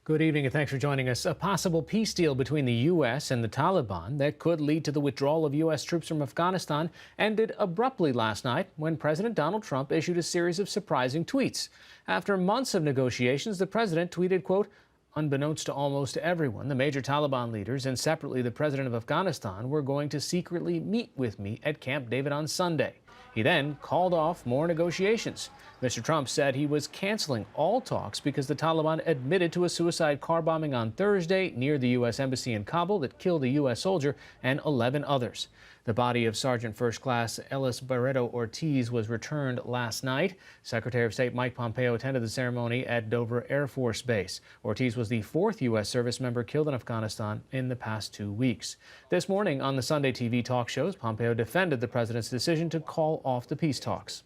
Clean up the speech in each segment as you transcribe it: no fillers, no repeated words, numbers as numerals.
Good evening and thanks for joining us. A possible peace deal between the U.S. and the Taliban that could lead to the withdrawal of U.S. troops from Afghanistan ended abruptly last night when President Donald Trump issued a series of surprising tweets. After months of negotiations, the president tweeted, quote, "Unbeknownst to almost everyone, the major Taliban leaders and separately the president of Afghanistan were going to secretly meet with me at Camp David on Sunday." He then called off more negotiations. Mr. Trump said he was canceling all talks because the Taliban admitted to a suicide car bombing on Thursday near the U.S. Embassy in Kabul that killed a U.S. soldier and 11 others. The body of Sergeant First Class Ellis Barreto Ortiz was returned last night. Secretary of State Mike Pompeo attended the ceremony at Dover Air Force Base. Ortiz was the fourth U.S. service member killed in Afghanistan in the past 2 weeks. This morning on the Sunday TV talk shows, Pompeo defended the president's decision to call off the peace talks.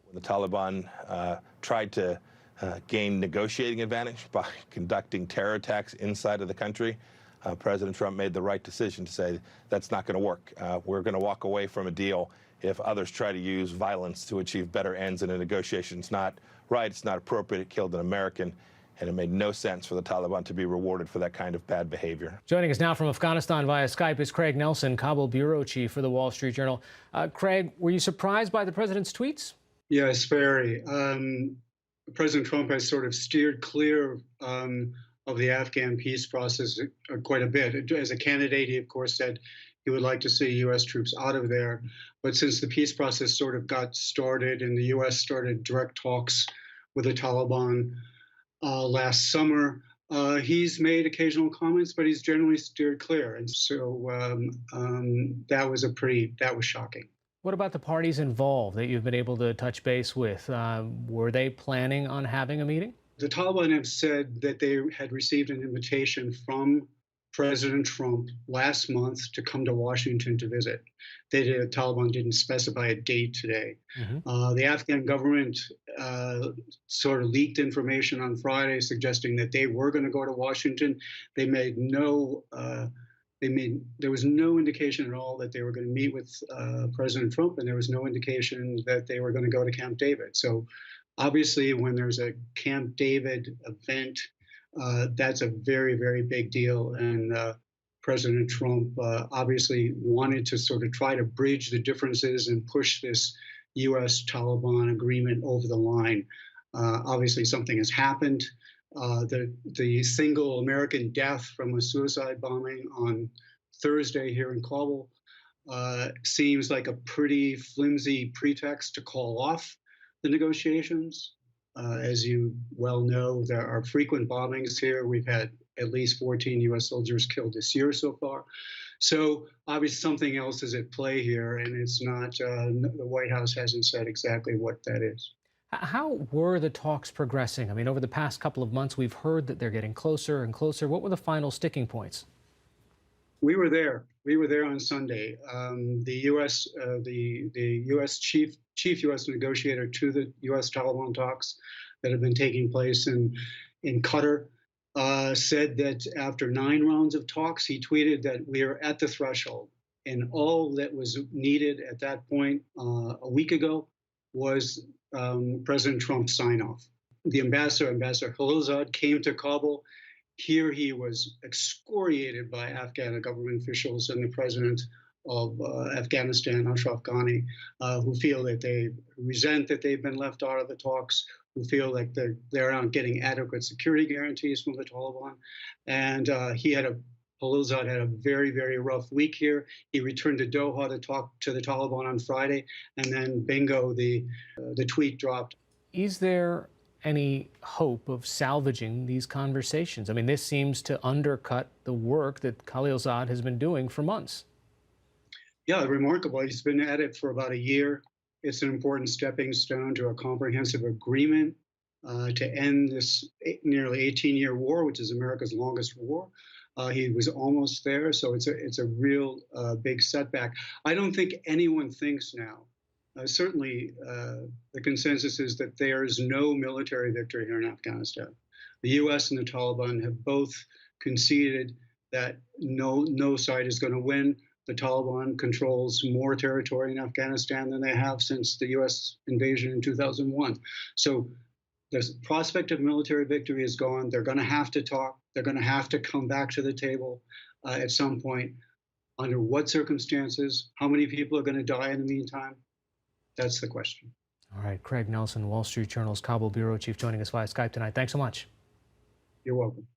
When the Taliban tried to gain negotiating advantage by conducting terror attacks inside of the country, President Trump made the right decision to say that's not going to work. We're going to walk away from a deal if others try to use violence to achieve better ends in a negotiation. It's not right. It's not appropriate. It killed an American. And it made no sense for the Taliban to be rewarded for that kind of bad behavior. Joining us now from Afghanistan via Skype is Craig Nelson, Kabul bureau chief for the Wall Street Journal. Craig, were you surprised by the president's tweets? Yes, very. President Trump has sort of steered clear of the Afghan peace process quite a bit. As a candidate, he, of course, said he would like to see U.S. troops out of there. But since the peace process sort of got started and the U.S. started direct talks with the Taliban last summer, he's made occasional comments, but he's generally steered clear. And so that was shocking. What about the parties involved that you've been able to touch base with? Were they planning on having a meeting? The Taliban have said that they had received an invitation from President Trump last month to come to Washington to visit. The Taliban didn't specify a date today. The Afghan government sort of leaked information on Friday suggesting that they were going to go to Washington. There was no indication at all that they were going to meet with President Trump, and there was no indication that they were going to go to Camp David. So obviously, when there's a Camp David event, that's a very, very big deal. And President Trump obviously wanted to sort of try to bridge the differences and push this U.S. Taliban agreement over the line. Obviously, something has happened. The single American death from a suicide bombing on Thursday here in Kabul seems like a pretty flimsy pretext to call off the negotiations. As you well know, there are frequent bombings here. We've had at least 14 U.S. soldiers killed this year so far. So obviously something else is at play here, and it's not, the White House hasn't said exactly what that is. How were the talks progressing? I mean, over the past couple of months, we've heard that they're getting closer and closer. What were the final sticking points? We were there. We were there on Sunday. The U.S. chief U.S. negotiator to the U.S. Taliban talks that have been taking place in Qatar said that after 9 rounds of talks, he tweeted that we are at the threshold, and all that was needed at that point a week ago was President Trump's sign-off. The Ambassador Khalilzad, came to Kabul. Here he was excoriated by Afghan government officials and the president of Afghanistan, Ashraf Ghani, who feel that they resent that they've been left out of the talks, who feel like they're not getting adequate security guarantees from the Taliban. And Khalilzad had a very, very rough week here. He returned to Doha to talk to the Taliban on Friday, and then bingo, the tweet dropped. Is there any hope of salvaging these conversations? I mean, this seems to undercut the work that Khalilzad has been doing for months. Yeah, remarkable. He's been at it for about a year. It's an important stepping stone to a comprehensive agreement to end this nearly 18-year war, which is America's longest war. He was almost there, so it's a real big setback. I don't think anyone thinks now. Certainly, the consensus is that there is no military victory here in Afghanistan. The U.S. and the Taliban have both conceded that no side is going to win. The Taliban controls more territory in Afghanistan than they have since the U.S. invasion in 2001. So the prospect of military victory is gone. They're going to have to talk. They're going to have to come back to the table at some point. Under what circumstances? How many people are going to die in the meantime? That's the question. All right, Craig Nelson, Wall Street Journal's Kabul bureau chief, joining us via Skype tonight. Thanks so much. You're welcome.